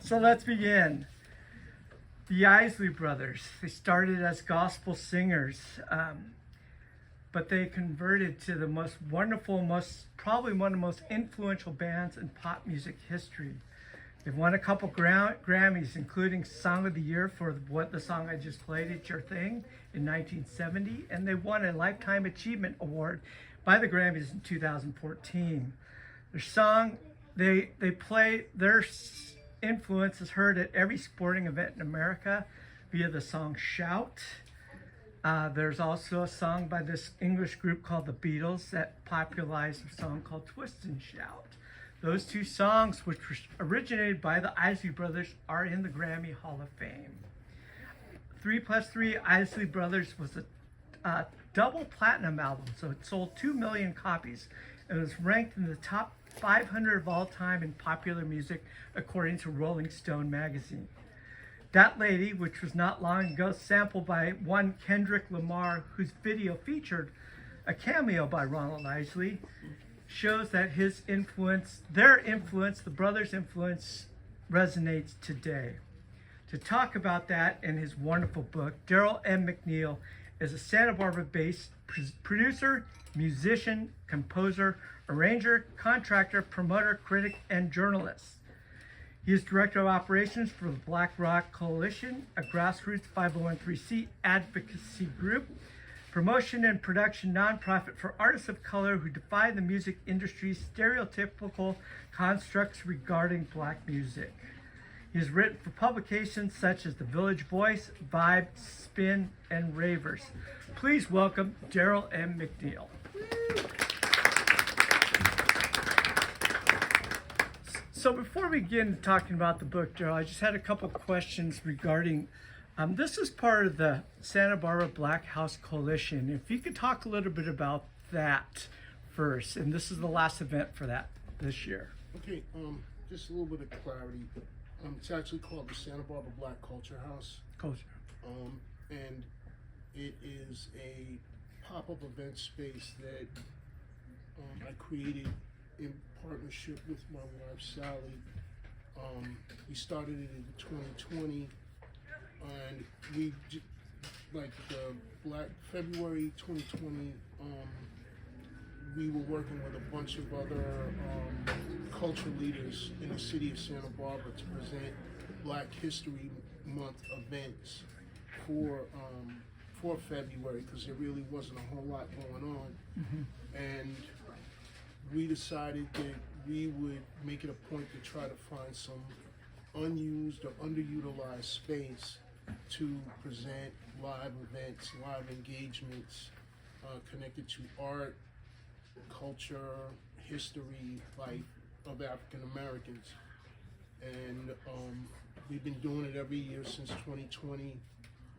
So let's begin. The Isley Brothers, they started as gospel singers, but they converted to the most wonderful, probably one of the most influential bands in pop music history. They've won a couple Grammys, including Song of the Year for the song I just played, It's Your Thing, in 1970, and they won a Lifetime Achievement Award by the Grammys in 2014. Their influence is heard at every sporting event in America via the song Shout. There's also a song by this English group called the Beatles that popularized a song called Twist and Shout. Those two songs, which were originated by the Isley Brothers, are in the Grammy Hall of Fame. 3+3 Isley Brothers was a double platinum album, so it sold 2 million copies and was ranked in the top 500 of all time in popular music, according to Rolling Stone magazine. That Lady, which was not long ago sampled by one Kendrick Lamar, whose video featured a cameo by Ronald Isley, shows that the brothers' influence resonates today. To talk about that in his wonderful book, Darrell M. McNeill is a Santa Barbara-based producer, musician, composer, arranger, contractor, promoter, critic, and journalist. He is Director of Operations for the Black Rock Coalition, a grassroots 501(c) advocacy group, promotion and production nonprofit for artists of color who defy the music industry's stereotypical constructs regarding black music. He has written for publications such as The Village Voice, Vibe, Spin, and Ravers. Please welcome Darrell M. McNeill. So before we begin talking about the book, Darrell, I just had a couple questions regarding, this is part of the Santa Barbara Black House Coalition. If you could talk a little bit about that first, and this is the last event for that this year. Okay, just a little bit of clarity. It's actually called the Santa Barbara Black Culture House. And it is a pop-up event space that I created in partnership with my wife Sally. We started it in 2020, and February 2020, we were working with a bunch of other culture leaders in the city of Santa Barbara to present Black History Month events for February, because there really wasn't a whole lot going on. Mm-hmm. And we decided that we would make it a point to try to find some unused or underutilized space to present live events, live engagements connected to art, culture, history, life of African Americans. And we've been doing it every year since 2020.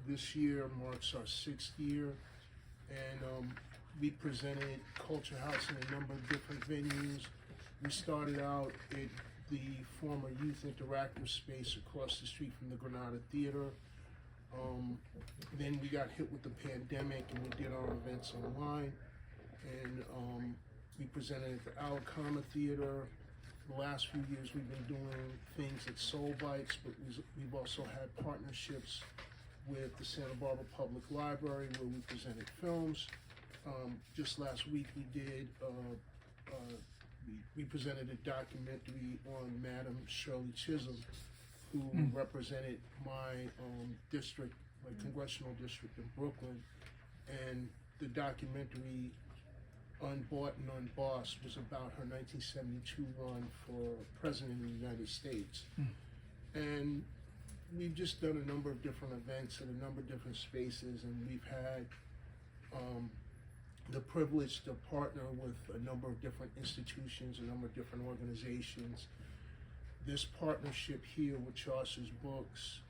This year marks our 6th year, and we presented Culture House in a number of different venues. We started out at the former Youth Interactive Space across the street from the Granada Theater. Then we got hit with the pandemic and we did our events online. And we presented at the Alacama Theater. The last few years we've been doing things at Soul Bites, but we've also had partnerships with the Santa Barbara Public Library where we presented films. Just last week we presented a documentary on Madam Shirley Chisholm, who represented my district, my congressional district in Brooklyn. And the documentary Unbought and Unbossed was about her 1972 run for President of the United States. And we've just done a number of different events in a number of different spaces, and we've had the privilege to partner with a number of different institutions, a number of different organizations. This partnership here with Chaucer's Books,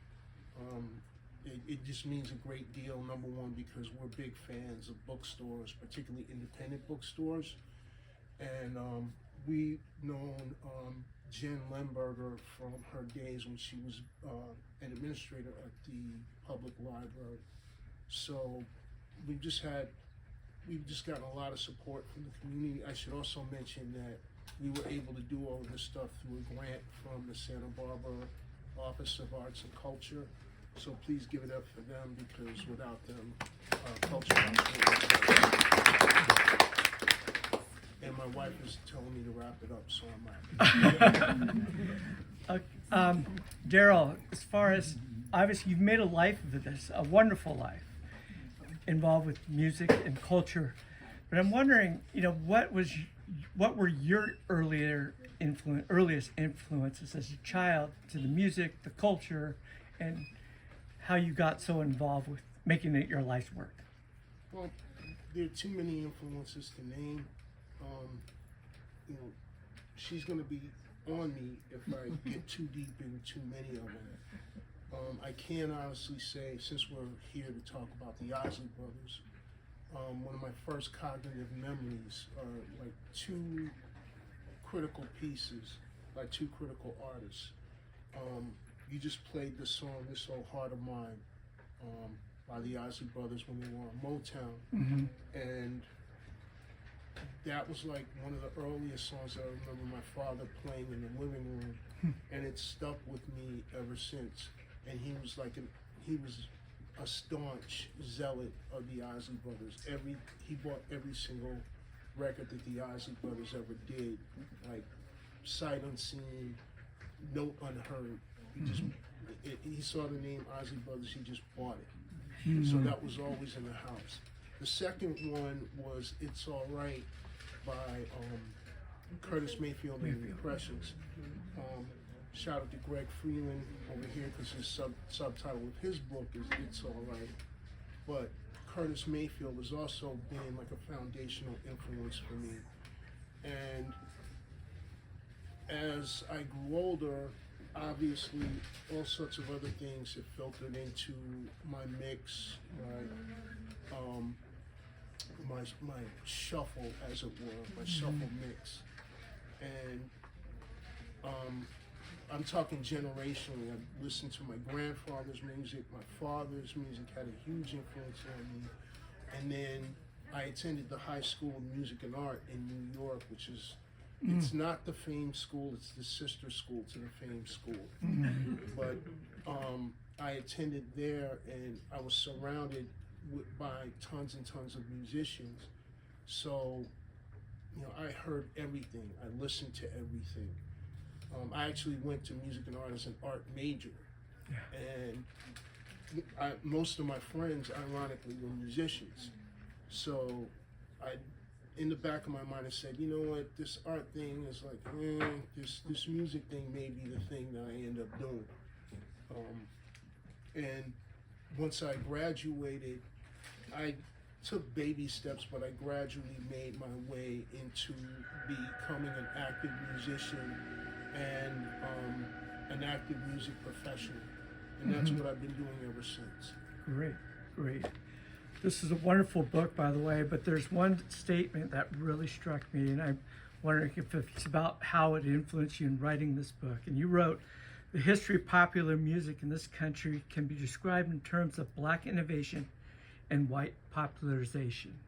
it just means a great deal, number one, because we're big fans of bookstores, particularly independent bookstores. And we've known Jen Lemberger from her days when she was an administrator at the public library. So we've just gotten a lot of support from the community. I should also mention that we were able to do all of this stuff through a grant from the Santa Barbara Office of Arts and Culture. So please give it up for them, because without them, culture and my wife is telling me to wrap it up, so I'm happy. Darrell, as far as, obviously you've made a life of this, a wonderful life, involved with music and culture. But I'm wondering, what were your earliest influences as a child to the music, the culture, and how you got so involved with making it your life's work? Well, there are too many influences to name. She's going to be on me if I get too deep into too many of them. I can honestly say, since we're here to talk about the Isley Brothers, one of my first cognitive memories are like two critical pieces by two critical artists. You just played the song "This Old Heart of Mine" by the Isley Brothers when they were on Motown, and that was like one of the earliest songs that I remember my father playing in the living room, and it stuck with me ever since. And he was a staunch zealot of the Isley Brothers. He bought every single record that the Isley Brothers ever did, like sight unseen, note unheard. He saw the name Isley Brothers, he just bought it. So that was always in the house. The second one was "It's All Right" by Curtis Mayfield and the Impressions. Shout out to Greg Freeland over here, because his subtitle of his book is "It's All Right." But Curtis Mayfield has also been like a foundational influence for me. And as I grew older, obviously all sorts of other things have filtered into my mix, my shuffle, as it were, my shuffle mix. And I'm talking generationally. I listened to my grandfather's music, my father's music had a huge influence on me. And then I attended the High School of Music and Art in New York, which is, it's not the famed school, it's the sister school to the famed school. But I attended there, and I was surrounded by tons and tons of musicians. So, I heard everything, I listened to everything. I actually went to music and art as an art major, and most of my friends, ironically, were musicians. So in the back of my mind, I said, you know what, this art thing is like, this music thing may be the thing that I end up doing. And once I graduated, I took baby steps, but I gradually made my way into becoming an active musician and an active music professional. And that's what I've been doing ever since. Great. This is a wonderful book, by the way, but there's one statement that really struck me, and I'm wondering if it's about how it influenced you in writing this book. And you wrote, "The history of popular music in this country can be described in terms of Black innovation and white popularization."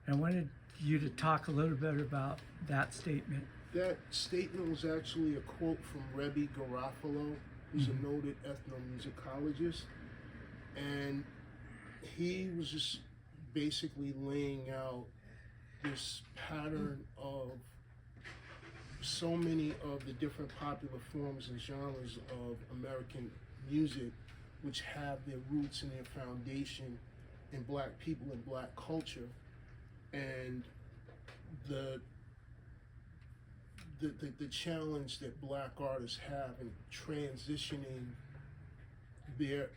And I wanted you to talk a little bit about that statement. That statement was actually a quote from Rebbe Garofalo, who's a noted ethnomusicologist, and he was just basically laying out this pattern of so many of the different popular forms and genres of American music, which have their roots and their foundation in Black people and Black culture, and the challenge that Black artists have in transitioning their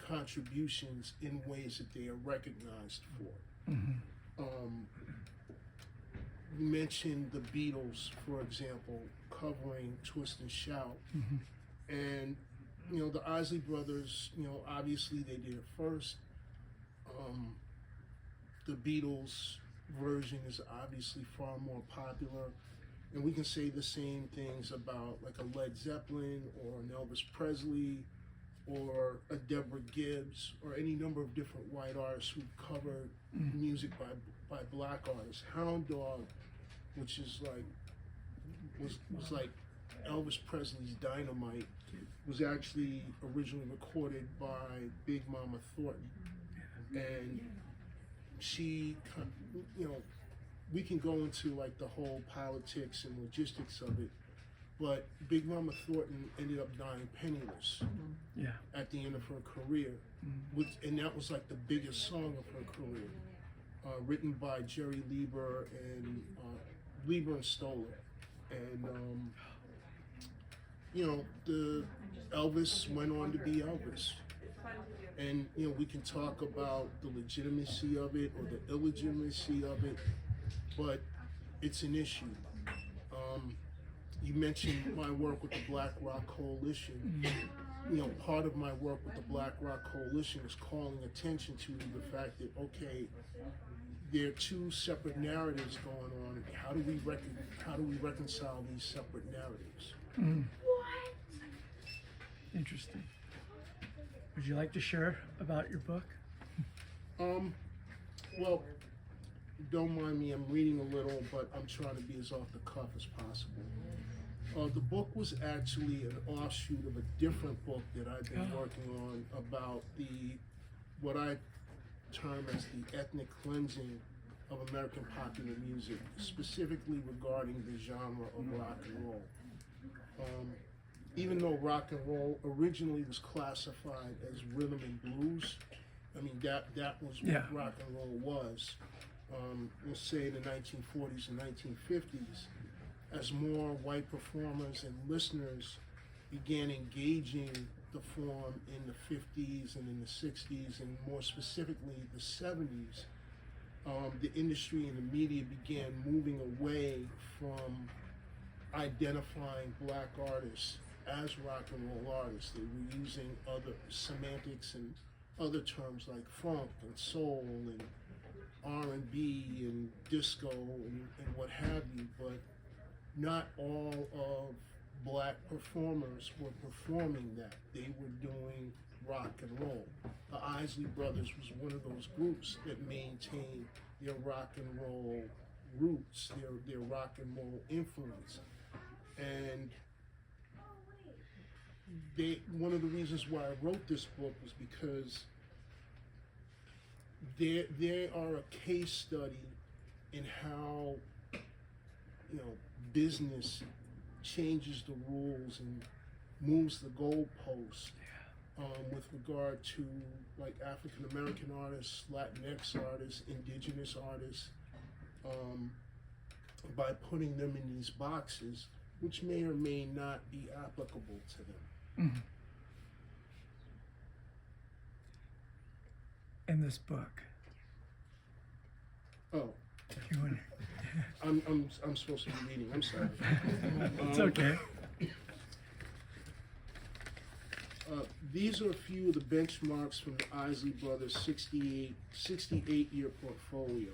contributions in ways that they are recognized for. You mentioned the Beatles, for example, covering "Twist and Shout," and the Isley Brothers, obviously they did it first. The Beatles version is obviously far more popular. And we can say the same things about like a Led Zeppelin or an Elvis Presley or a Deborah Gibbs or any number of different white artists who covered music by Black artists. Hound Dog, which is like was like Elvis Presley's Dynamite, was actually originally recorded by Big Mama Thornton, and she, you know, we can go into like the whole politics and logistics of it, but Big Mama Thornton ended up dying penniless Yeah. at the end of her career, and that was like the biggest song of her career, written by Jerry Lieber and Stoller, and you know, the Elvis went on to be Elvis. And you know, we can talk about the legitimacy of it or the illegitimacy of it, but it's an issue. You mentioned my work with the Black Rock Coalition. You know, part of my work with the Black Rock Coalition is calling attention to the fact that, okay, there are two separate narratives going on. How do we reconcile these separate narratives? Interesting. Would you like to share about your book? Well, don't mind me, I'm reading a little, but I'm trying to be as off the cuff as possible. The book was actually an offshoot of a different book that I've been working on about what I term as the ethnic cleansing of American popular music, specifically regarding the genre of rock and roll. Even though rock and roll originally was classified as rhythm and blues, I mean, that was what rock and roll was. We'll say in the 1940s and 1950s, as more white performers and listeners began engaging the form in the 50s and in the 60s, and more specifically the 70s, the industry and the media began moving away from identifying black artists as rock and roll artists. They were using other semantics and other terms like funk and soul and R&B and disco and what have you, but not all of black performers were performing that. They were doing rock and roll. The Isley Brothers was one of those groups that maintained their rock and roll roots, their rock and roll influence. And one of the reasons why I wrote this book was because they are a case study in how, you know, business changes the rules and moves the goalposts with regard to like African American artists, Latinx artists, indigenous artists, by putting them in these boxes, which may or may not be applicable to them. In this book. Oh, If you want I'm supposed to be reading. I'm sorry. it's okay. These are a few of the benchmarks from the Isley Brothers 68-year portfolio.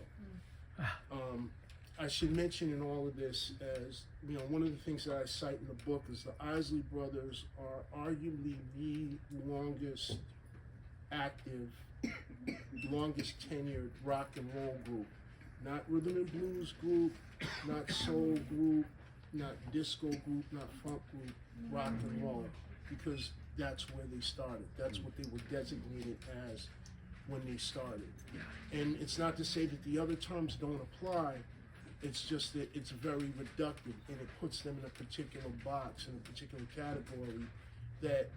I should mention in all of this, as you know, one of the things that I cite in the book is the Isley Brothers are arguably the longest active, longest tenured rock and roll group. Not rhythm and blues group, not soul group, not disco group, not funk group, rock and roll, because that's where they started. That's what they were designated as when they started. And it's not to say that the other terms don't apply, it's just that it's very reductive and it puts them in a particular box, in a particular category that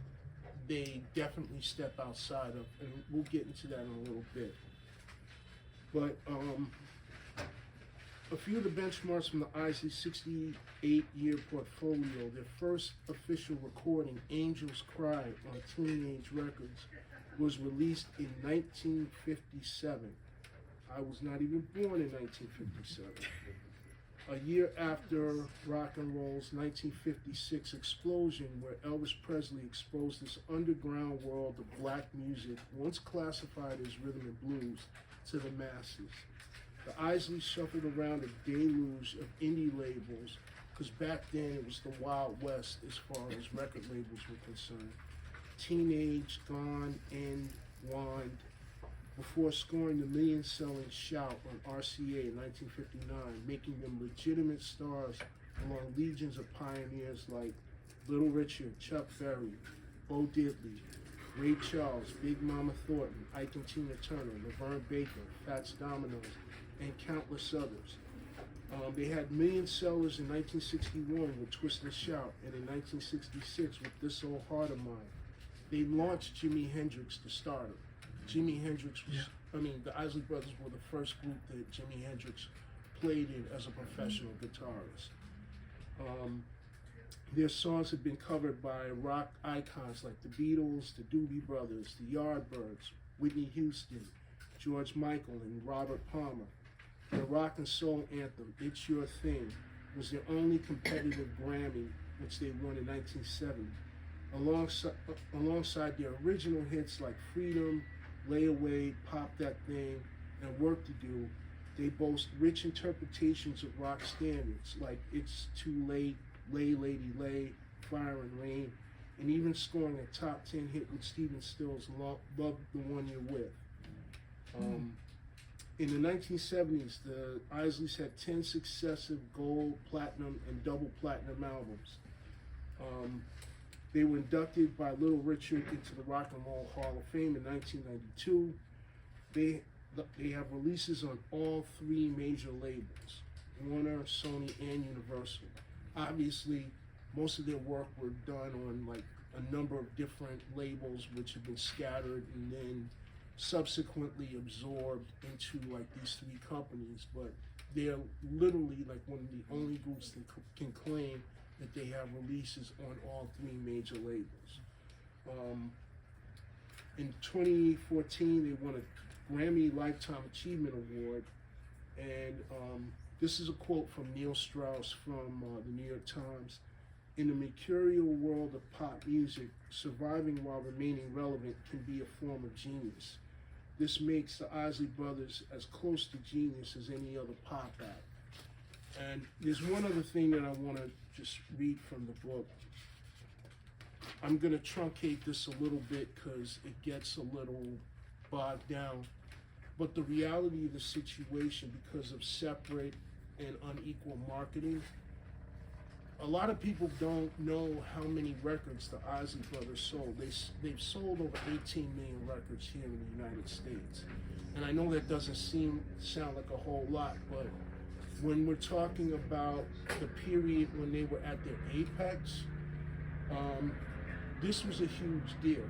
they definitely step outside of, and we'll get into that in a little bit. But a few of the benchmarks from the Isley 68-year portfolio: their first official recording, Angels Cry, on Teenage Records, was released in 1957. I was not even born in 1957. A year after rock and roll's 1956 explosion, where Elvis Presley exposed this underground world of black music, once classified as rhythm and blues, to the masses. The Isleys shuffled around a deluge of indie labels, because back then it was the Wild West as far as record labels were concerned. Teenage, Gone, End, Wand, before scoring the million-selling Shout on RCA in 1959, making them legitimate stars among legions of pioneers like Little Richard, Chuck Berry, Bo Diddley, Ray Charles, Big Mama Thornton, Ike and Tina Turner, Laverne Baker, Fats Dominoes, and countless others. They had million sellers in 1961 with Twist and Shout, and in 1966 with This Old Heart of Mine. They launched Jimi Hendrix to stardom. Jimi Hendrix was, the Isley Brothers were the first group that Jimi Hendrix played in as a professional guitarist. Their songs have been covered by rock icons like the Beatles, the Doobie Brothers, the Yardbirds, Whitney Houston, George Michael, and Robert Palmer. Their rock and soul anthem, It's Your Thing, was their only competitive Grammy, which they won in 1970. Alongside their original hits like Freedom, Lay Away, Pop That Thing, and Work to Do, they boast rich interpretations of rock standards like It's Too Late, Lay Lady Lay, Fire and Rain, and even scoring a top 10 hit with Stephen Stills' Love the One You're With. In the 1970s, the Isleys had 10 successive gold, platinum, and double platinum albums. They were inducted by Little Richard into the Rock and Roll Hall of Fame in 1992. They have releases on all three major labels, Warner, Sony, and Universal. Obviously, most of their work were done on like a number of different labels which have been scattered and then subsequently absorbed into like these three companies, but they're literally like one of the only groups that can claim that they have releases on all three major labels. In 2014, they won a Grammy Lifetime Achievement Award, and this is a quote from Neil Strauss from the New York Times. In the mercurial world of pop music, surviving while remaining relevant can be a form of genius. This makes the Isley Brothers as close to genius as any other pop act. And there's one other thing that I want to just read from the book. I'm going to truncate this a little bit because it gets a little bogged down. But the reality of the situation, because of separate and unequal marketing, a lot of people don't know how many records the Isley Brothers sold. They've sold over 18 million records here in the United States. And I know that doesn't sound like a whole lot, but when we're talking about the period when they were at their apex, this was a huge deal.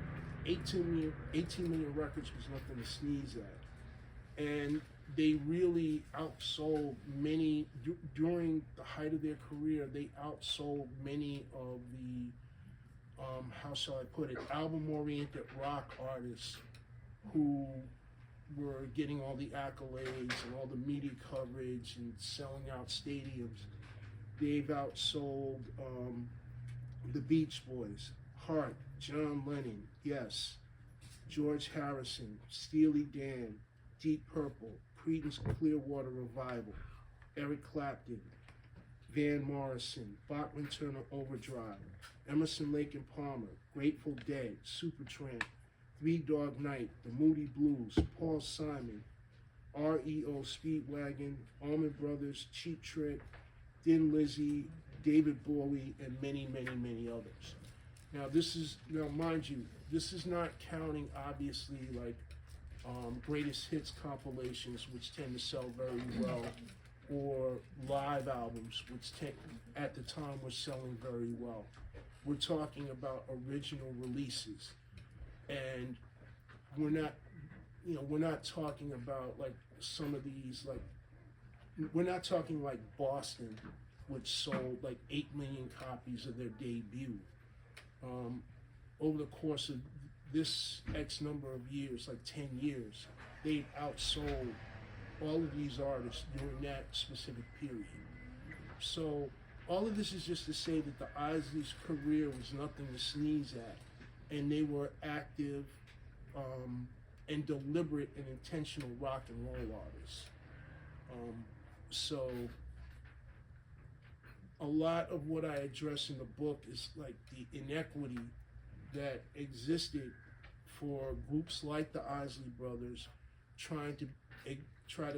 18 million records was nothing to sneeze at. And they really outsold many, during the height of their career, they outsold many of the, how shall I put it, album-oriented rock artists who were getting all the accolades and all the media coverage and selling out stadiums. They've outsold the Beach Boys, Hart, John Lennon, Yes, George Harrison, Steely Dan, Deep Purple, Creedence Clearwater Revival, Eric Clapton, Van Morrison, Bachman Turner Overdrive, Emerson, Lake and Palmer, Grateful Dead, Supertramp, Three Dog Night, The Moody Blues, Paul Simon, REO Speedwagon, Allman Brothers, Cheap Trick, Thin Lizzy, David Bowie, and many, many, many others. Now, mind you, this is not counting, obviously, like greatest hits compilations, which tend to sell very well, or live albums, which at the time were selling very well. We're talking about original releases, and we're not talking about like some of these, like, we're not talking like Boston, which sold like 8 million copies of their debut. Over the course of this X number of years, like 10 years, they've outsold all of these artists during that specific period. So all of this is just to say that the Isleys' career was nothing to sneeze at, and they were active and deliberate and intentional rock and roll artists. So a lot of what I address in the book is like the inequity that existed for groups like the Isley Brothers trying to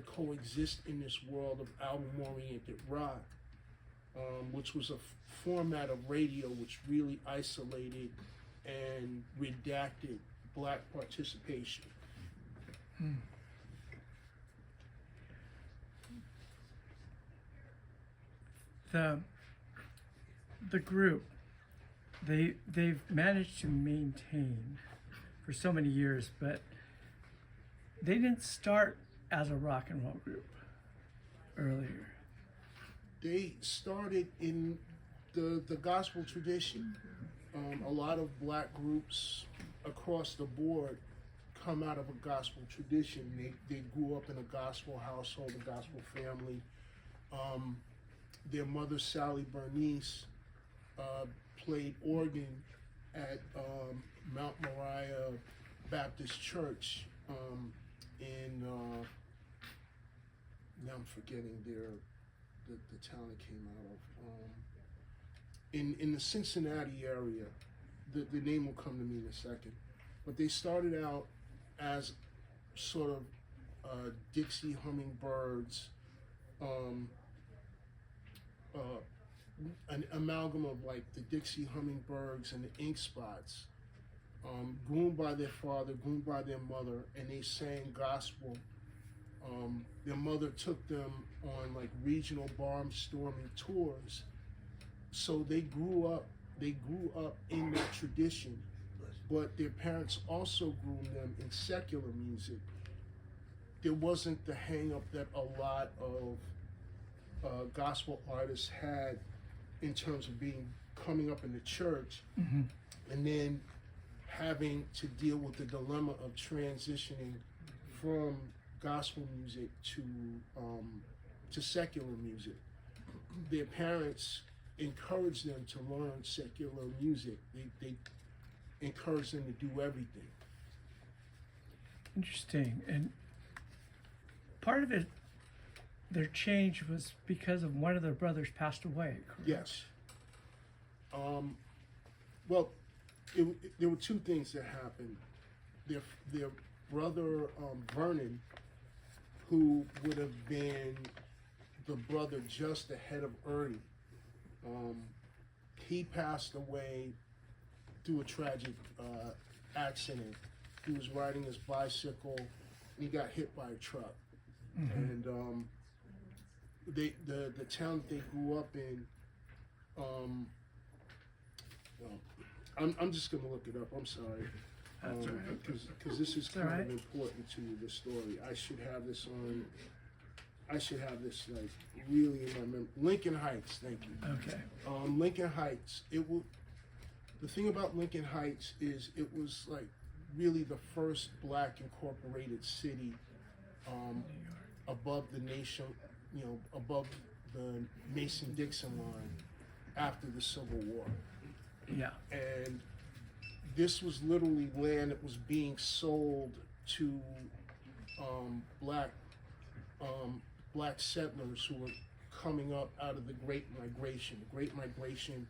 coexist in this world of album-oriented rock, which was a format of radio which really isolated and redacted black participation. The group, they've managed to maintain for so many years, but they didn't start as a rock and roll group earlier. They started in the gospel tradition. A lot of black groups across the board come out of a gospel tradition. They grew up in a gospel household, a gospel family. Their mother, Sally Bernice, played organ at Mount Moriah Baptist Church in, now I'm forgetting the town it came out of. In the Cincinnati area, the name will come to me in a second. But they started out as sort of Dixie Hummingbirds, an amalgam of like the Dixie Hummingbirds and the Ink Spots, groomed by their father, groomed by their mother, and they sang gospel. Their mother took them on like regional barnstorming tours, so they grew up in that tradition. But their parents also groomed them in secular music. There wasn't the hang up that a lot of gospel artists had in terms of coming up in the church, and then having to deal with the dilemma of transitioning from gospel music to secular music. Their parents encouraged them to learn secular music. They encouraged them to do everything. Interesting. And part of it, their change was because of one of their brothers passed away, correct? Yes. Well, there were two things that happened. Their brother, Vernon, who would have been the brother just ahead of Ernie, he passed away through a tragic accident. He was riding his bicycle and he got hit by a truck. And the town that they grew up in, well, I'm just gonna look it up. I'm sorry, because this is kind of important to the story. I should have this like really in my memory. Lincoln Heights, thank you. Okay. Lincoln Heights. The thing about Lincoln Heights is it was like really the first black incorporated city above the nation, above the Mason-Dixon line after the Civil War. Yeah. And this was literally land that was being sold to black settlers who were coming up out of the Great Migration. The Great Migration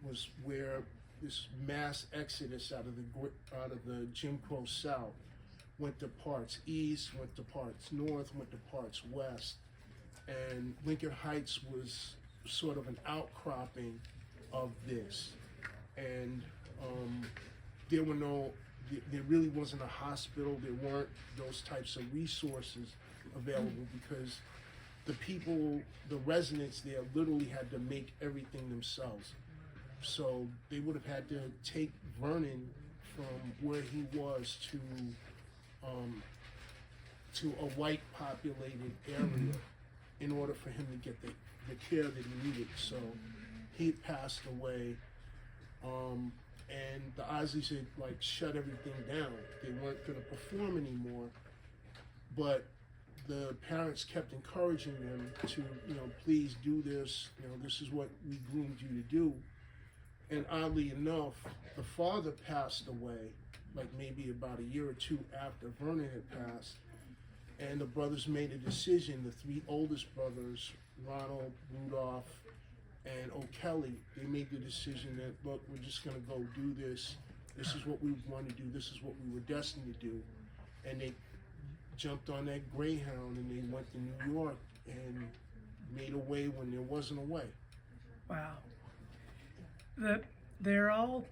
was where this mass exodus out of the Jim Crow South went to parts east, went to parts north, went to parts west, and Lincoln Heights was sort of an outcropping of this. And there really wasn't a hospital. There weren't those types of resources available because the people, the residents there, literally had to make everything themselves. So they would have had to take Vernon from where he was to a white populated area in order for him to get the care that he needed. So he passed away, and the Isleys had like shut everything down. They weren't going to perform anymore, but the parents kept encouraging them to, please do this. This is what we groomed you to do. And oddly enough, the father passed away, like maybe about a year or two after Vernon had passed. And the brothers made a decision, the three oldest brothers, Ronald, Rudolph, and O'Kelly, they made the decision that, look, we're just gonna go do this. This is what we want to do. This is what we were destined to do. And they jumped on that Greyhound and they went to New York and made a way when there wasn't a way. Wow. The, they're all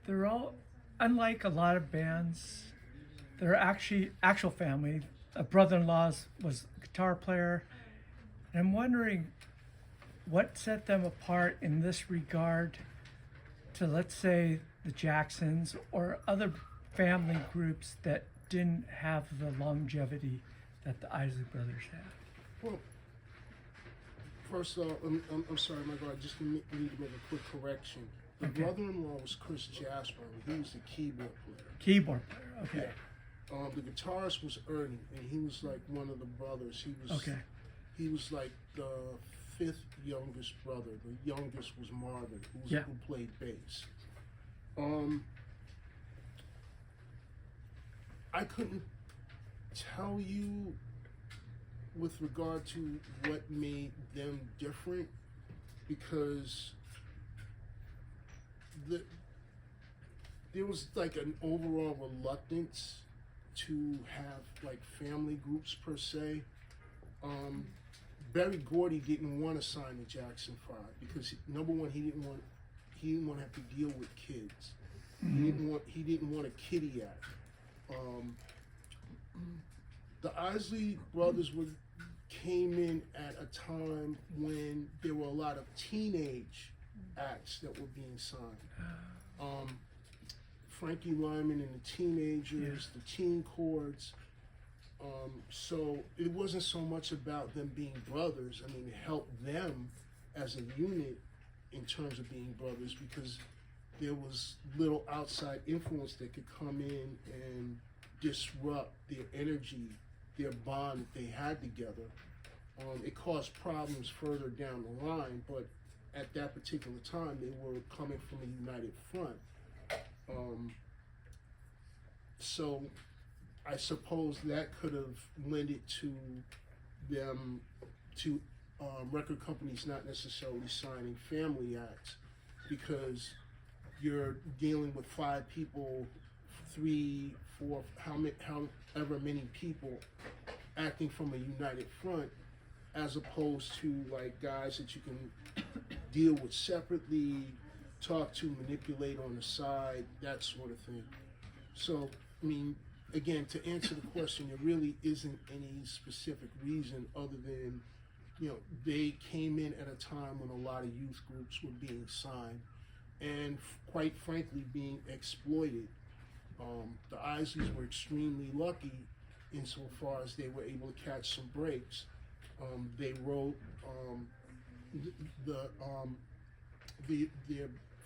they're all unlike a lot of bands. They're actually actual family. A brother-in-law was a guitar player. And I'm wondering what set them apart in this regard to, let's say, the Jacksons or other family groups that didn't have the longevity that the Isley Brothers had. Well, first off, I'm sorry, my God, I just need to make a quick correction. The Okay. brother-in-law was Chris Jasper, and he was the keyboard player. Keyboard player, okay. The guitarist was Ernie, and he was like one of the brothers. Okay. He was like the fifth youngest brother. The youngest was Marvin, who played bass. I couldn't tell you with regard to what made them different, because there was like an overall reluctance to have like family groups per se. Berry Gordy didn't want to sign the Jackson 5 because number one, he didn't want to have to deal with kids. Mm-hmm. He didn't want a kiddie act. The Isley Brothers came in at a time when there were a lot of teenage acts that were being signed. Frankie Lyman and the Teenagers, the Teen Chords. So it wasn't so much about them being brothers. I mean, it helped them as a unit in terms of being brothers, because there was little outside influence that could come in and disrupt their energy, their bond that they had together. It caused problems further down the line, but at that particular time, they were coming from a united front. So I suppose that could have lended to them, to record companies not necessarily signing family acts, because you're dealing with 5 people, 3, 4, however many people acting from a united front, as opposed to like guys that you can deal with separately, talk to, manipulate on the side, that sort of thing. So, I mean, again, to answer the question, there really isn't any specific reason other than, they came in at a time when a lot of youth groups were being signed and quite frankly being exploited. The Isleys were extremely lucky insofar as they were able to catch some breaks. They wrote their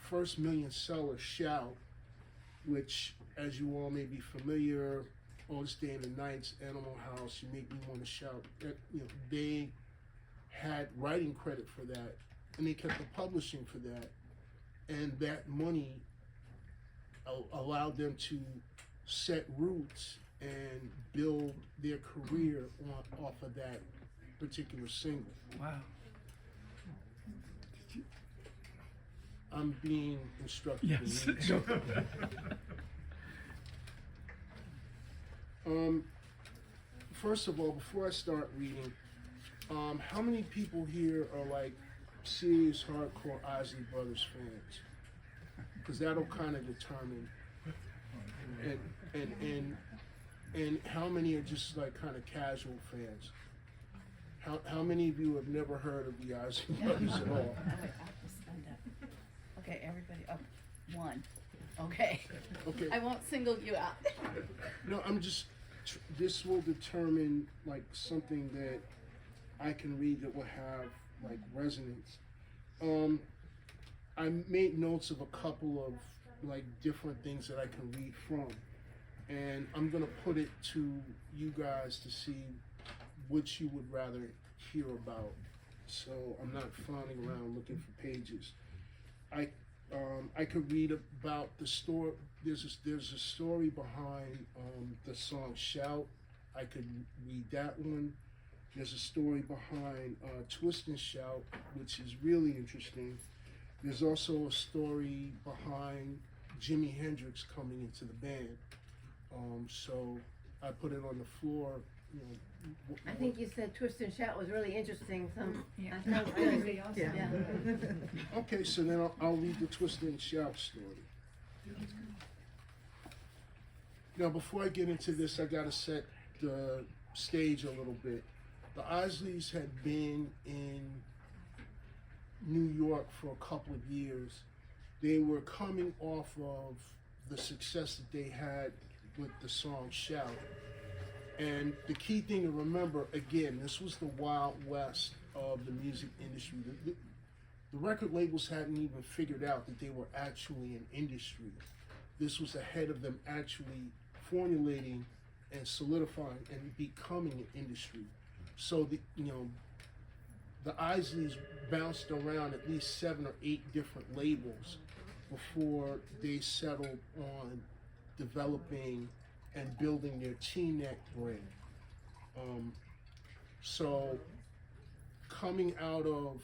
first million seller, Shout, which, as you all may be familiar, Otis Day and the Knights, Animal House, You Make Me Want to Shout, they had writing credit for that, and they kept the publishing for that, and that money allowed them to set roots and build their career off of that particular single. Wow. I'm being instructed. Yes. First of all, before I start reading, how many people here are like serious hardcore Isley Brothers fans? Because that'll kind of determine. And how many are just like kind of casual fans? How many of you have never heard of the Isley Brothers at all? Okay, everybody up. One. Okay. Okay. I won't single you out. No, I'm just. This will determine like something that I can read that will have like resonance. I made notes of a couple of like different things that I can read from, and I'm gonna put it to you guys to see which you would rather hear about. So I'm not fawning around looking for pages. I could read about the story. There's a story behind the song Shout. I could read that one. There's a story behind Twist and Shout, which is really interesting. There's also a story behind Jimi Hendrix coming into the band. So I put it on the floor I think you said Twist and Shout was really interesting, so Yeah. I thought it was good. Yeah. Okay, so then I'll read the Twist and Shout story. Now, before I get into this, I gotta set the stage a little bit. The Isleys had been in New York for a couple of years. They were coming off of the success that they had with the song Shout. And the key thing to remember, again, this was the Wild West of the music industry. The record labels hadn't even figured out that they were actually an industry. This was ahead of them actually formulating and solidifying and becoming an industry. So the Isleys bounced around at least 7 or 8 different labels before they settled on developing and building their T-neck brand. So coming out of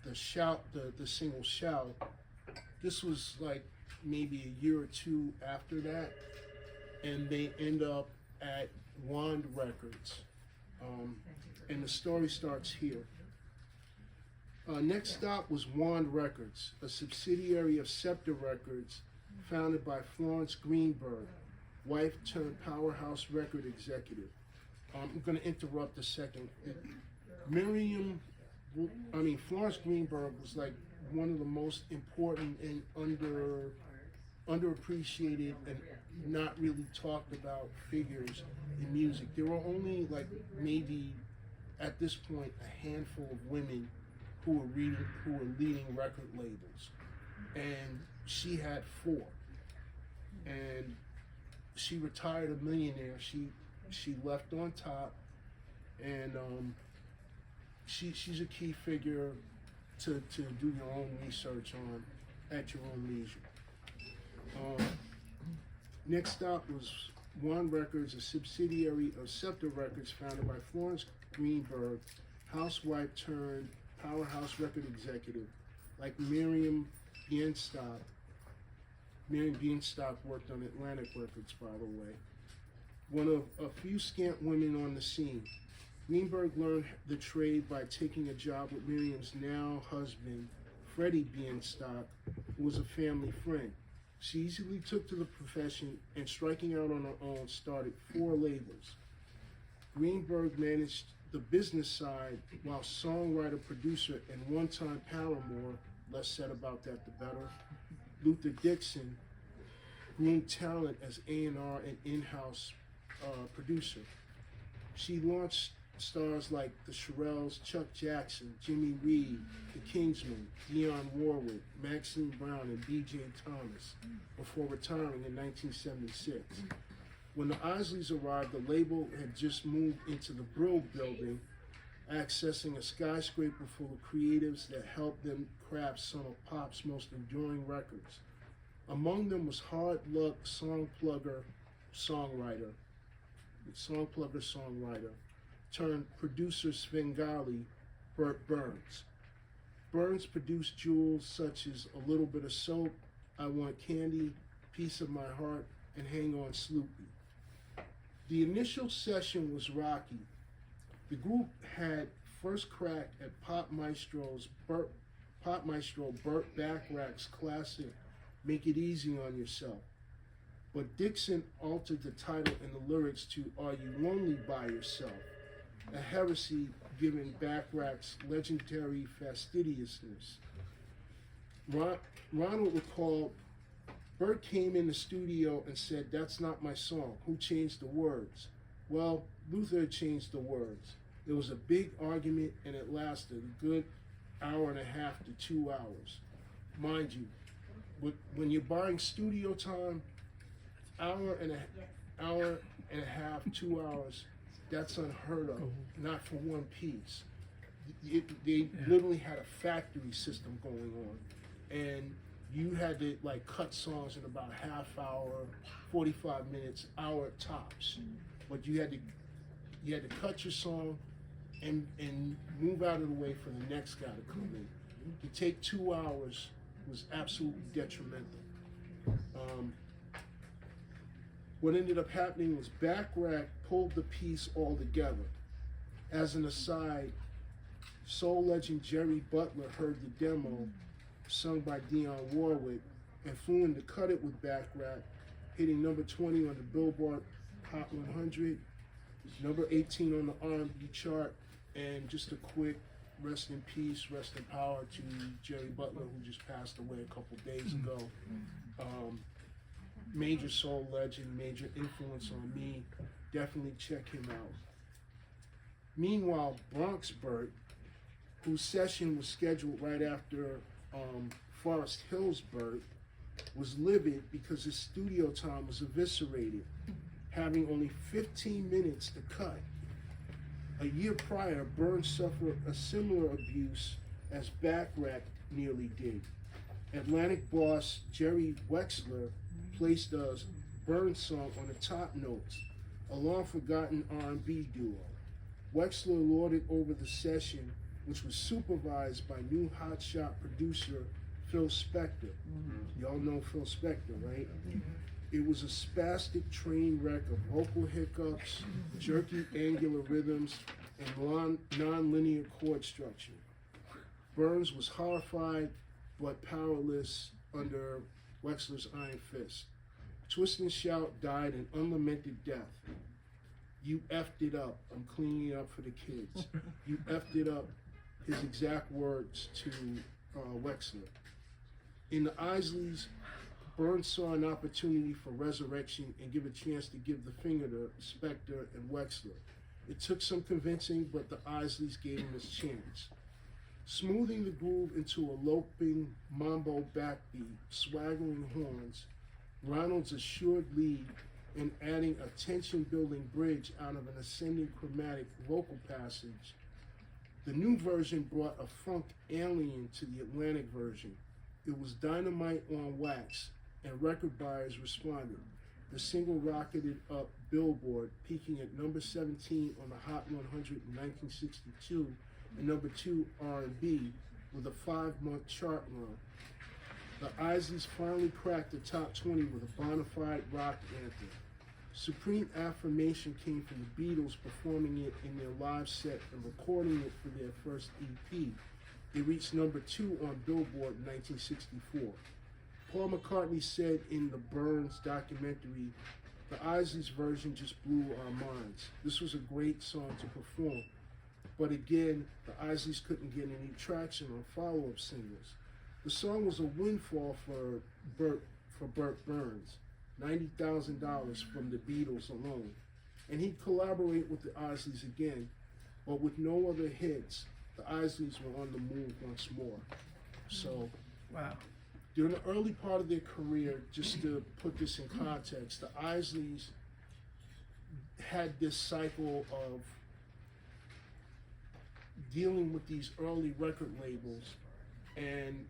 the Shout, the single Shout, this was like maybe a year or two after that, and they end up at Wand Records, and the story starts here. Next stop was Wand Records, a subsidiary of Scepter Records, founded by Florence Greenberg, wife turned powerhouse record executive. I'm going to interrupt a second. Florence Greenberg was like one of the most important and underappreciated and not really talked about figures in music. There were only like maybe at this point a handful of women who were leading record labels, and she had 4, and she retired a millionaire. She left on top, and she's a key figure to do your own research on at your own leisure. Next stop was Wand Records, a subsidiary of Scepter Records, founded by Florence Greenberg, housewife turned powerhouse record executive, like Miriam Bienstock. Miriam Bienstock worked on Atlantic Records, by the way. One of a few scant women on the scene. Greenberg learned the trade by taking a job with Miriam's now husband, Freddie Bienstock, who was a family friend. She easily took to the profession and, striking out on her own, started 4 labels. Greenberg managed the business side, while songwriter, producer, and one-time paramour, less said about that the better, Luther Dixon, groomed talent as A&R and in-house producer. She launched stars like the Shirelles, Chuck Jackson, Jimmy Reed, the Kingsmen, Dionne Warwick, Maxine Brown, and B.J. Thomas before retiring in 1976. When the Isleys arrived, the label had just moved into the Brill building, accessing a skyscraper full of creatives that helped them craft some of pop's most enduring records. Among them was hard luck songplugger songwriter, turned producer Svengali, Burt Burns. Burns produced jewels such as A Little Bit of Soap, I Want Candy, Piece of My Heart, and Hang On Sloopy. The initial session was rocky. The group had first crack at pop maestro Burt Bacharach's classic Make It Easy on Yourself. But Dixon altered the title and the lyrics to Are You Lonely by Yourself? A heresy given Bacharach's legendary fastidiousness. Ronald recalled, Burt came in the studio and said, "That's not my song. Who changed the words?" Well, Luther had changed the words. There was a big argument, and it lasted a good hour and a half to 2 hours. Mind you, when you're buying studio time, hour and a half, 2 hours, that's unheard of, not for one piece. They literally had a factory system going on, and you had to like cut songs in about a half hour, 45 minutes, hour tops. But you had to cut your song and move out of the way for the next guy to come in. To take 2 hours was absolutely detrimental. What ended up happening was Backrack pulled the piece all together. As an aside, soul legend Jerry Butler heard the demo sung by Dionne Warwick and flew in to cut it with Backrack, hitting number 20 on the Billboard Hot 100, number 18 on the R&B chart, and just a quick rest in peace, rest in power to Jerry Butler, who just passed away a couple days ago. Major soul legend, major influence on me. Definitely check him out. Meanwhile, Bronx Burt, whose session was scheduled right after Forest Hills Burt, was livid because his studio time was eviscerated, having only 15 minutes to cut. A year prior, Burns suffered a similar abuse as Backrack nearly did. Atlantic boss Jerry Wexler placed a Burns song on the top notes, a long-forgotten R&B duo. Wexler lorded over the session, which was supervised by new hotshot producer Phil Spector. Y'all know Phil Spector, right? It was a spastic train wreck of vocal hiccups, jerky angular rhythms, and non-linear chord structure. Burns was horrified but powerless under Wexler's iron fist. Twist and Shout died an unlamented death. You effed it up. I'm cleaning it up for the kids. You effed it up. His exact words to Wexler. In the Isleys, Burns saw an opportunity for resurrection and give a chance to give the finger to Spector and Wexler. It took some convincing, but the Isleys gave him his chance. Smoothing the groove into a loping mambo backbeat, swaggering horns, Ronald's assured lead, and adding a tension-building bridge out of an ascending chromatic vocal passage. The new version brought a funk alien to the Atlantic version. It was dynamite on wax, and record buyers responded. The single rocketed up Billboard, peaking at number 17 on the Hot 100 in 1962, and number 2 R&B, with a 5-month chart run. The Isleys finally cracked the top 20 with a bona fide rock anthem. Supreme affirmation came from the Beatles performing it in their live set and recording it for their first EP. It reached number 2 on Billboard in 1964. Paul McCartney said in the Burns documentary, "The Isleys version just blew our minds. This was a great song to perform." But again, the Isleys couldn't get any traction on follow-up singles. The song was a windfall for Burt Burns, $90,000 from the Beatles alone. And he'd collaborate with the Isleys again, but with no other hits, the Isleys were on the move once more. So, Wow. during the early part of their career, just to put this in context, the Isleys had this cycle of dealing with these early record labels, and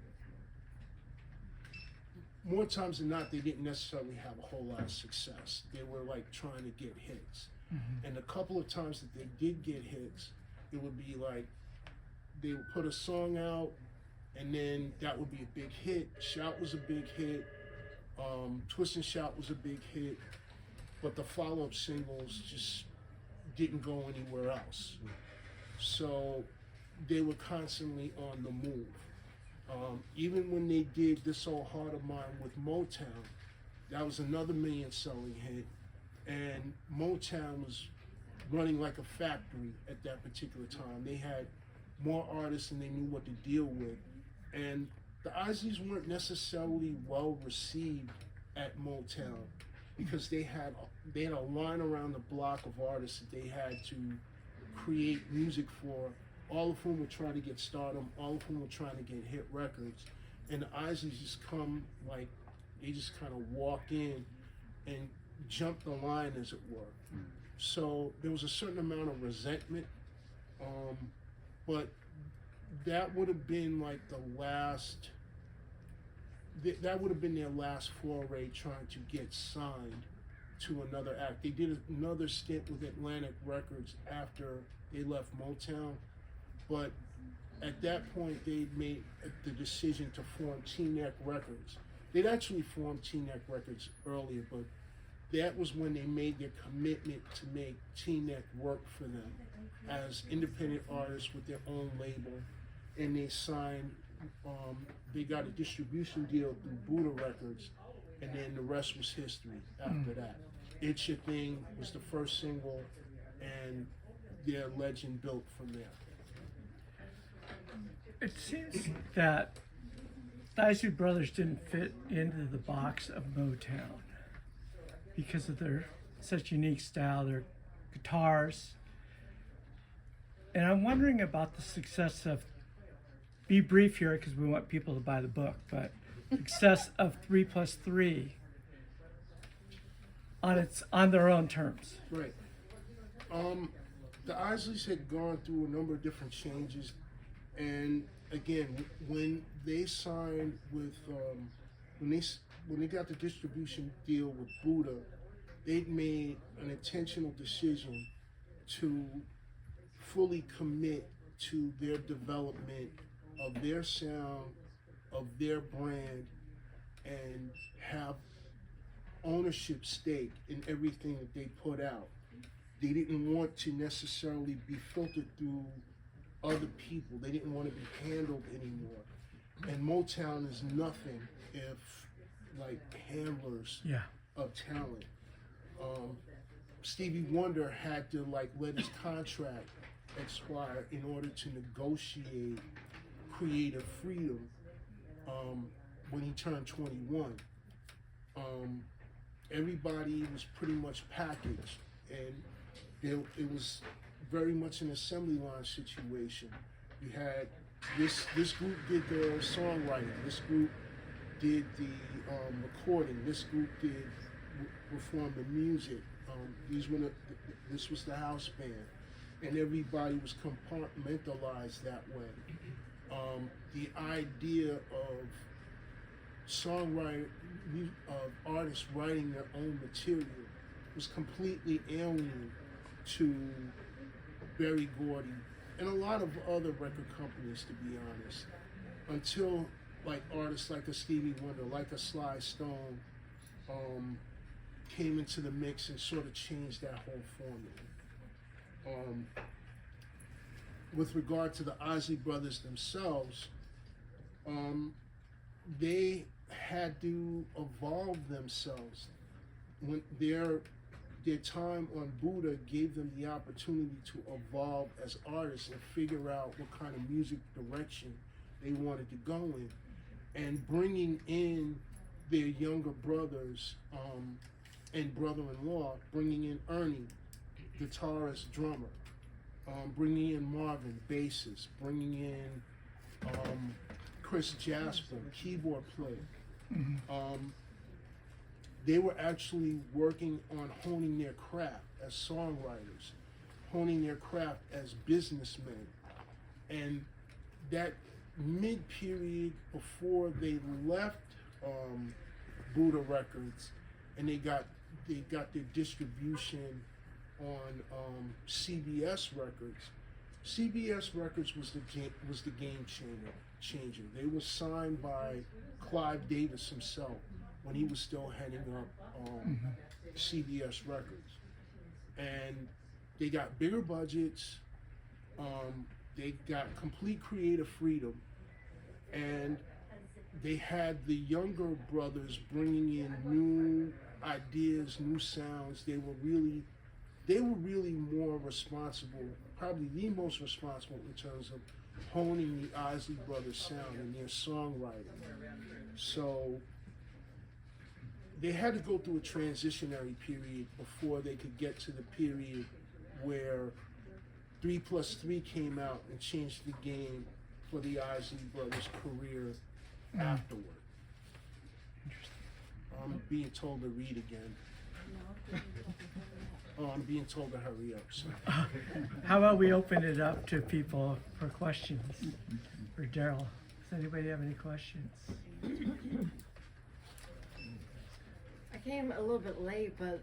more times than not, they didn't necessarily have a whole lot of success. They were like trying to get hits. And a couple of times that they did get hits, it would be like they would put a song out, and then that would be a big hit. Shout was a big hit. Twist and Shout was a big hit. But the follow-up singles just didn't go anywhere else. So they were constantly on the move. Even when they did This Old Heart of Mine with Motown, that was another million-selling hit. And Motown was running like a factory at that particular time. They had more artists and they knew what to deal with. And the Isleys weren't necessarily well received at Motown because they had a line around the block of artists that they had to create music for, all of whom were trying to get stardom, all of whom were trying to get hit records. And the Isleys just come like, they just kind of walk in and jump the line, as it were. So there was a certain amount of resentment, but that would have been like the last, that would have been their last foray trying to get signed to another act. They did another stint with Atlantic Records after they left Motown, but at that point they made the decision to form T-Neck Records. They'd actually formed T-Neck Records earlier, but that was when they made their commitment to make T-Neck work for them as independent artists with their own label, and they signed. They got a distribution deal through Buddha Records, and then the rest was history after that. It's Your Thing was the first single, and their legend built from there. It seems that the Isley Brothers didn't fit into the box of Motown because of their such unique style, their guitars. And I'm wondering about the success of, be brief here because we want people to buy the book, but success of 3+3 on their own terms. Right. The Isleys had gone through a number of different changes, and again, when they signed with, when they got the distribution deal with Buddha, they'd made an intentional decision to fully commit to their development of their sound, of their brand, and have ownership stake in everything that they put out. They didn't want to necessarily be filtered through other people. They didn't want to be handled anymore. And Motown is nothing if like handlers of talent. Stevie Wonder had to like let his contract expire in order to negotiate creative freedom when he turned 21. Everybody was pretty much packaged, and it was very much an assembly line situation. You had this group did the songwriting, this group did the recording, this group did perform the music. This was the house band, and everybody was compartmentalized that way. The idea of of artists writing their own material was completely alien to Berry Gordy and a lot of other record companies, to be honest, until like artists like a Stevie Wonder, like a Sly Stone, came into the mix and sort of changed that whole formula. With regard to the Isley Brothers themselves, they had to evolve themselves. When their time on Buddha gave them the opportunity to evolve as artists and figure out what kind of music direction they wanted to go in, and bringing in their younger brothers and brother-in-law, bringing in Ernie, guitarist, drummer, bringing in Marvin, bassist, bringing in Chris Jasper, keyboard player. They were actually working on honing their craft as songwriters, honing their craft as businessmen. And that mid-period before they left Buddha Records, and they got their distribution on CBS Records. CBS Records was the game changer. They were signed by Clive Davis himself when he was still heading up CBS Records, and they got bigger budgets. They got complete creative freedom, and they had the younger brothers bringing in new ideas, new sounds. They were really more responsible, probably the most responsible in terms of honing the Isley Brothers sound and their songwriting. So they had to go through a transitionary period before they could get to the period where 3+3 came out and changed the game for the Isley Brothers' career afterward. I'm being told to read again. Oh, I'm being told to hurry up. So. How about we open it up to people for questions for Darrell? Does anybody have any questions? I came a little bit late, but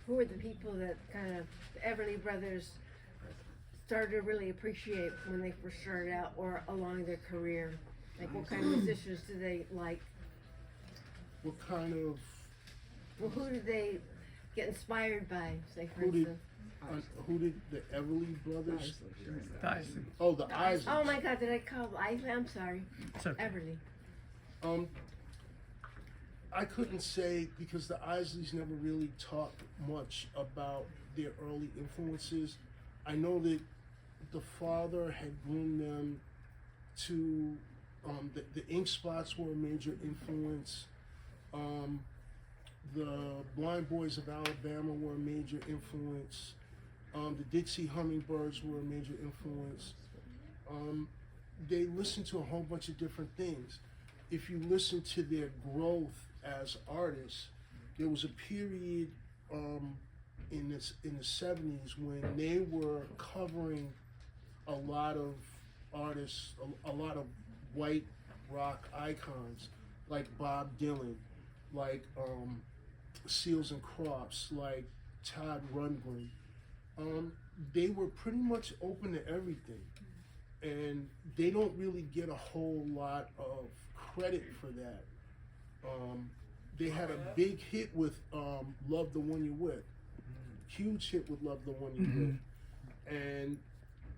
who were the people that kind of the Everly Brothers started to really appreciate when they first started out or along their career? Like what kind of musicians do they like? What kind of Well, who did they get inspired by? Say, for Who did, instance. who did the Isley Brothers? Isley. Oh, the Isleys. Oh my God, did I call Isley? I'm sorry. It's okay. Everly. I couldn't say because the Isleys never really talked much about their early influences. I know that the father had groomed them to, the Ink Spots were a major influence. The Blind Boys of Alabama were a major influence. The Dixie Hummingbirds were a major influence. They listened to a whole bunch of different things. If you listen to their growth as artists, there was a period in the 70s when they were covering a lot of artists, a lot of white rock icons like Bob Dylan, like Seals and Crofts, like Todd Rundgren. They were pretty much open to everything, and they don't really get a whole lot of credit for that. They had a big hit with Love the One You're With. Huge hit with Love the One You're With. And,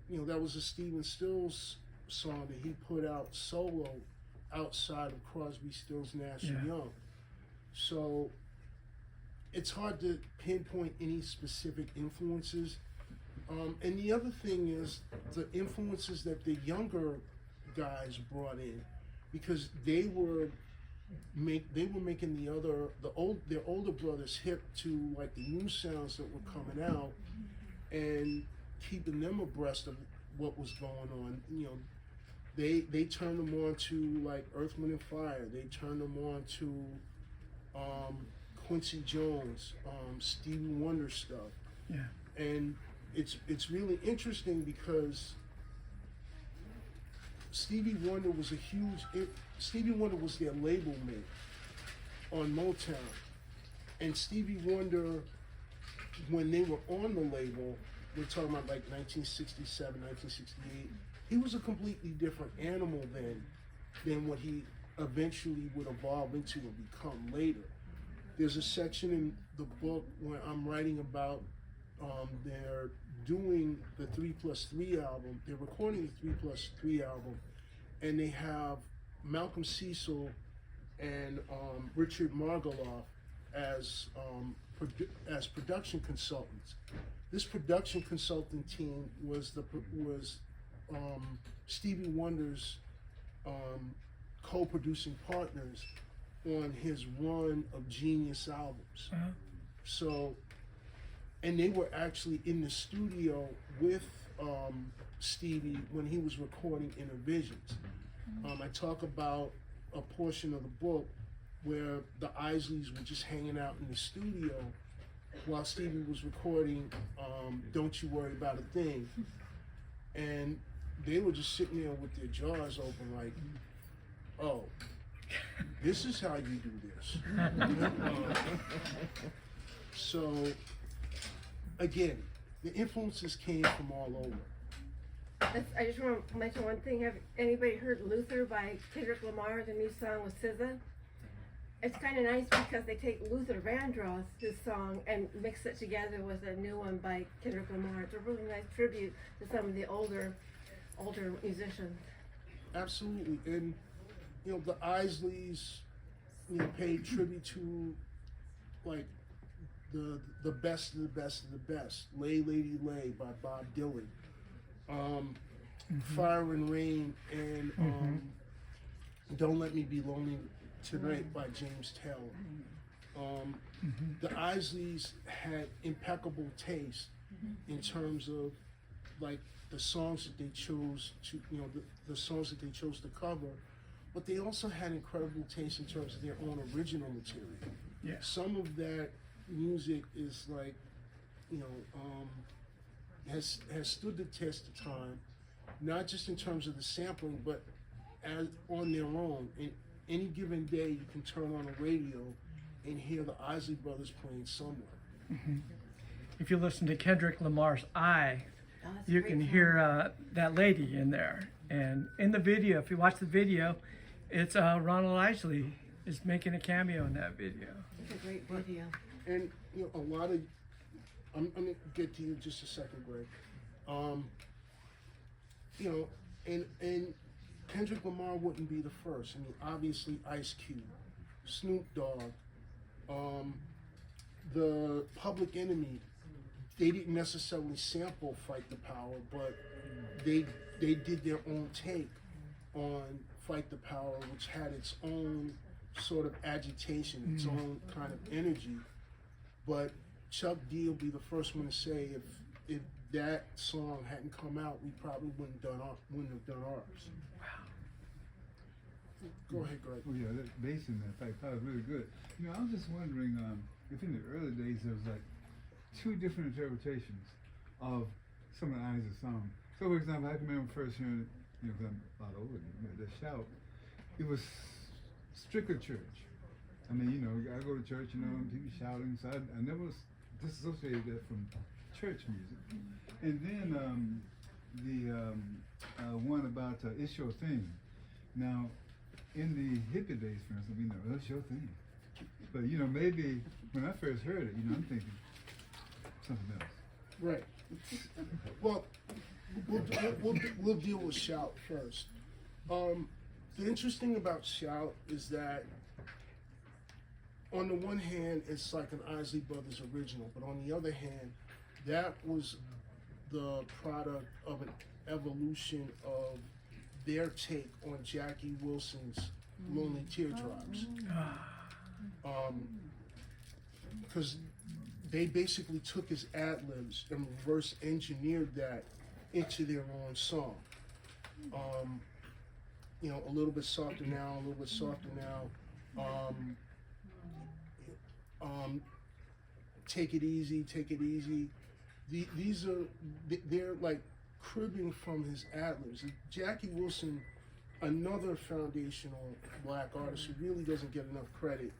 you know, that was a Stephen Stills song that he put out solo outside of Crosby, Stills, Nash and Young. So it's hard to pinpoint any specific influences. And the other thing is the influences that the younger guys brought in, because they were making their older brothers hip to like the new sounds that were coming out and keeping them abreast of what was going on. You know, they turned them on to like Earth, Wind and Fire. They turned them on to Quincy Jones, Stevie Wonder stuff. Yeah. And it's really interesting because Stevie Wonder was Stevie Wonder was their label mate on Motown. And Stevie Wonder, when they were on the label, we're talking about like 1967, 1968, he was a completely different animal than what he eventually would evolve into and become later. There's a section in the book where I'm writing about they're doing the 3+3 album. They're recording the 3+3 album, and they have Malcolm Cecil and Richard Margoloff as production consultants. This production consulting team was Stevie Wonder's co-producing partners on his run of Genius albums. So, and they were actually in the studio with Stevie when he was recording Inner Visions. I talk about a portion of the book where the Isleys were just hanging out in the studio while Stevie was recording Don't You Worry About a Thing. And they were just sitting there with their jaws open like, oh, this is how you do this. So, again, the influences came from all over. I just want to mention one thing. Have anybody heard Luther by Kendrick Lamar, the new song with SZA? It's kind of nice because they take Luther Vandross, his song, and mix it together with a new one by Kendrick Lamar. It's a really nice tribute to some of the older musicians. Absolutely. And, you know, the Isleys, you know, paid tribute to, like, the best of the best of the best. Lay Lady Lay by Bob Dylan. Fire and Rain and Don't Let Me Be Lonely Tonight by James Taylor. The Isleys had impeccable taste in terms of like the songs that they chose to, you know, the songs that they chose to cover, but they also had incredible taste in terms of their own original material. Yeah. Some of that music is like, you know, has stood the test of time, not just in terms of the sampling, but as on their own. And any given day, you can turn on a radio and hear the Isley Brothers playing somewhere. If you listen to Kendrick Lamar's "I," Oh, that's a you great can song. hear that lady in there. And in the video, if you watch the video, it's Ronald Isley is making a cameo in that video. It's a great video. And you know, a lot of I'm gonna get to you in just a second, Greg. You know, and Kendrick Lamar wouldn't be the first. I mean, obviously Ice Cube, Snoop Dogg, the Public Enemy. They didn't necessarily sample "Fight the Power," but they did their own take on "Fight the Power," which had its own sort of agitation, its own kind of energy. But Chuck D will be the first one to say if that song hadn't come out, we probably wouldn't have done ours. Go ahead, Greg. Oh yeah, that bass in that fight was really good. You know, I was just wondering if in the early days there was like two different interpretations of some of the lines of the song. So for example, I can remember first hearing, you know, 'cause I'm a lot older, the shout. It was strictly church. I mean, you know, I go to church, you know, and people shouting, so I never disassociated that from church music. And then the one about It's Your Thing. Now, in the hippie days, for instance, you know, it's your thing. But, you know, maybe when I first heard it, you know, I'm thinking something else. Right. Well, we'll deal with Shout first. The interesting about Shout is that on the one hand, it's like an Isley Brothers original, but on the other hand, that was the product of an evolution of their take on Jackie Wilson's Lonely Teardrops. Because they basically took his ad-libs and reverse engineered that into their own song. You know, a little bit softer now, a little bit softer now. Take it easy, take it easy. These are, they're like cribbing from his ad-libs. Jackie Wilson, another foundational black artist who really doesn't get enough credit,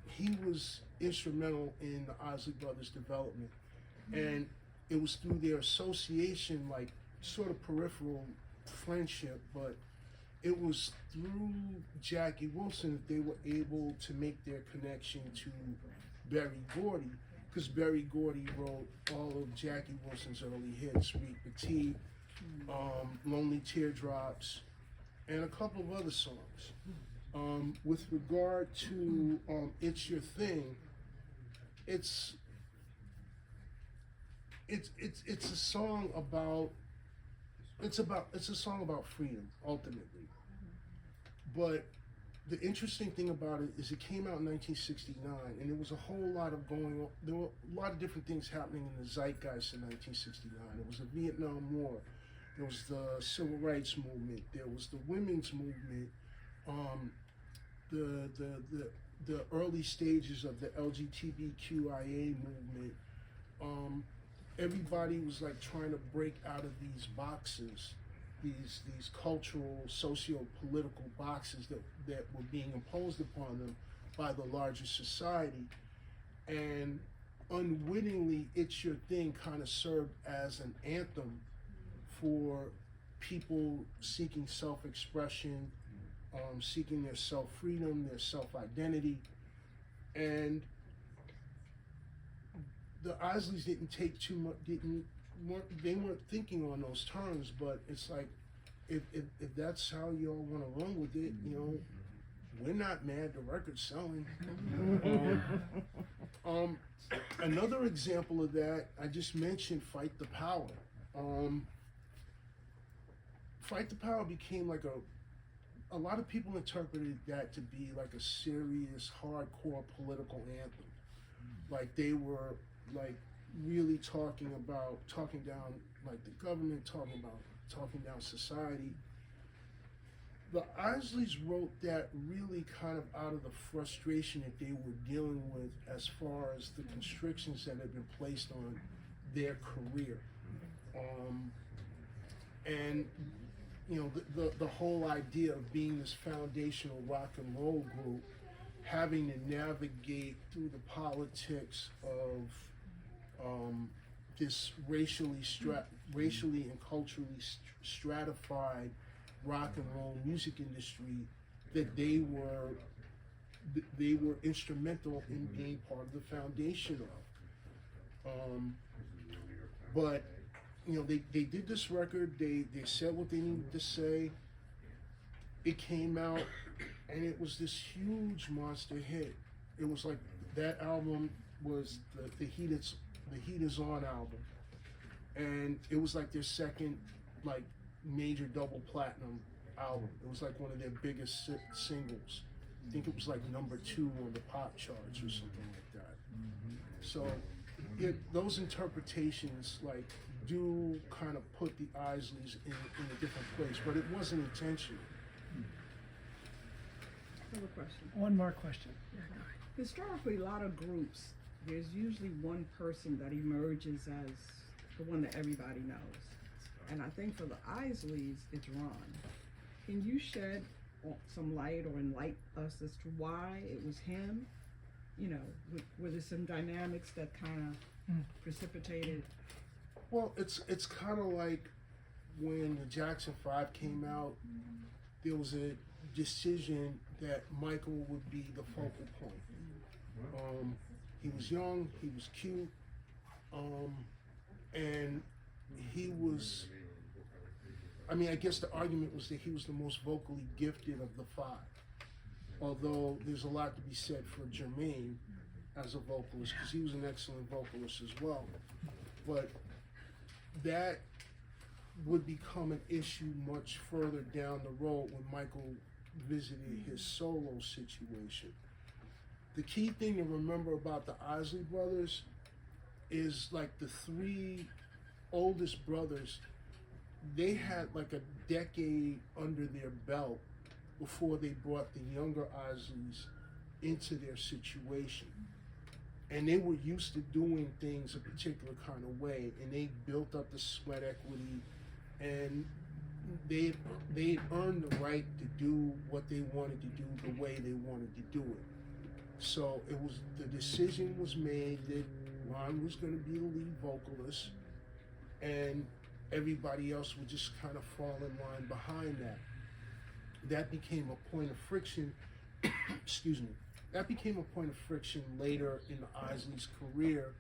he was instrumental in the Isley Brothers' development. And it was through their association, like sort of peripheral friendship, but it was through Jackie Wilson that they were able to make their connection to Berry Gordy, because Berry Gordy wrote all of Jackie Wilson's early hits, Sweet Petite, Lonely Teardrops, and a couple of other songs. With regard to It's Your Thing, it's a song about freedom, ultimately. But the interesting thing about it is it came out in 1969, and there was a whole lot of going on. There were a lot of different things happening in the zeitgeist in 1969. There was the Vietnam War, there was the Civil Rights Movement, there was the women's movement, the early stages of the LGBTQIA movement. Everybody was like trying to break out of these boxes, these cultural, socio-political boxes that were being imposed upon them by the larger society. And unwittingly, It's Your Thing kind of served as an anthem for people seeking self-expression, seeking their self-freedom, their self-identity. And the Isleys didn't take too much, they weren't thinking on those terms, but it's like, if that's how y'all want to run with it, you know, we're not mad, the record's selling. Another example of that, I just mentioned Fight the Power. Fight the Power became like a lot of people interpreted that to be like a serious, hardcore political anthem. Like they were like really talking down like the government, talking down society. The Isleys wrote that really kind of out of the frustration that they were dealing with as far as the constrictions that had been placed on their career. And you know, the whole idea of being this foundational rock and roll group, having to navigate through the politics of this racially and culturally stratified rock and roll music industry that they were instrumental in being part of the foundation of. But you know, they did this record. They said what they needed to say. It came out, and it was this huge monster hit. It was like that album was the Heat Is On album, and it was like their second like major double platinum album. It was like one of their biggest singles. I think it was like number 2 on the pop charts or something like that. So those interpretations like do kind of put the Isleys in a different place, but it wasn't intentional. I have a question. One more question. Historically, a lot of groups, there's usually one person that emerges as the one that everybody knows. And I think for the Isleys, it's Ron. Can you shed some light or enlighten us as to why it was him? You know, were there some dynamics that kind of precipitated? Well, it's kind of like when the Jackson 5 came out, there was a decision that Michael would be the focal point. He was young, he was cute, and he was, I mean, I guess the argument was that he was the most vocally gifted of the 5. Although there's a lot to be said for Jermaine as a vocalist, because he was an excellent vocalist as well. But that would become an issue much further down the road when Michael visited his solo situation. The key thing to remember about the Isley Brothers is like the 3 oldest brothers, they had like a decade under their belt before they brought the younger Isleys into their situation. And they were used to doing things a particular kind of way, and they built up the sweat equity, and they earned the right to do what they wanted to do the way they wanted to do it. So it was, the decision was made that Ron was going to be the lead vocalist, and everybody else would just kind of fall in line behind that. That became a point of friction. Excuse me. That became a point of friction later in the Isley's career,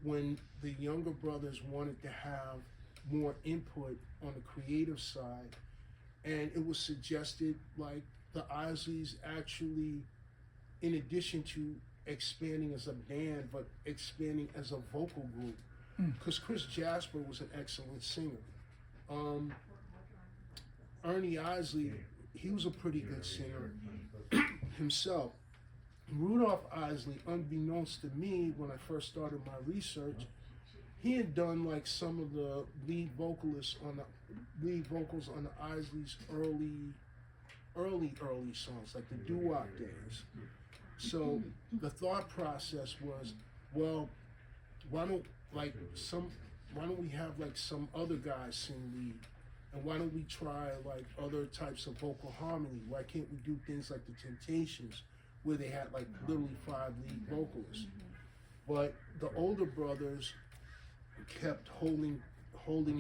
when the younger brothers wanted to have more input on the creative side, and it was suggested like the Isleys actually, in addition to expanding as a band, but expanding as a vocal group, because Chris Jasper was an excellent singer. Ernie Isley, he was a pretty good singer himself. Rudolph Isley, unbeknownst to me when I first started my research, he had done like some of the lead vocals on the Isleys' early songs, like the doo-wop days. So the thought process was, well, why don't we have like some other guys sing lead, and why don't we try like other types of vocal harmony? Why can't we do things like the Temptations, where they had like literally 5 lead vocalists? But the older brothers kept holding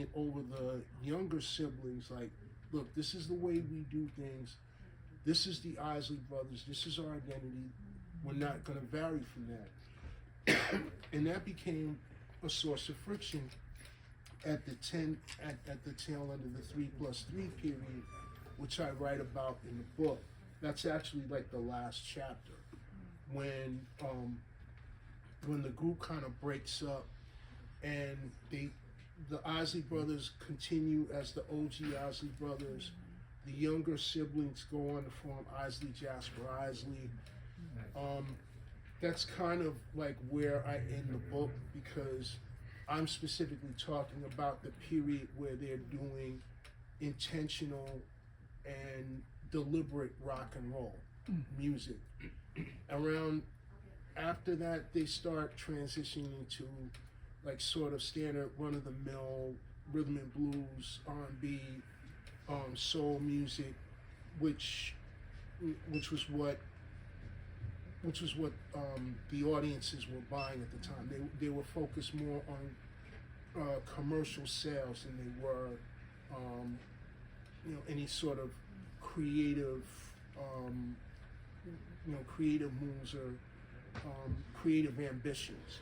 it over the younger siblings, like, look, this is the way we do things. This is the Isley Brothers. This is our identity. We're not going to vary from that. And that became a source of friction at the tail end of the 3+3 period, which I write about in the book. That's actually like the last chapter, when the group kind of breaks up, and the Isley Brothers continue as the OG Isley Brothers. The younger siblings go on to form Isley Jasper Isley. That's kind of like where I end the book, because I'm specifically talking about the period where they're doing intentional and deliberate rock and roll music. Around after that, they start transitioning into like sort of standard run-of-the-mill rhythm and blues, R&B, soul music, which was what the audiences were buying at the time. They were focused more on commercial sales than they were, any sort of creative creative moves or creative ambitions,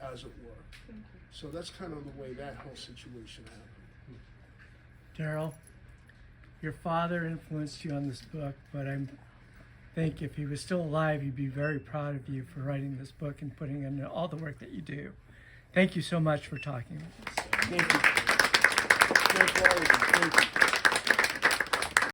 as it were. So that's kind of the way that whole situation happened. Darrell, your father influenced you on this book, but I think if he was still alive, he'd be very proud of you for writing this book and putting in all the work that you do. Thank you so much for talking with us. Thank you.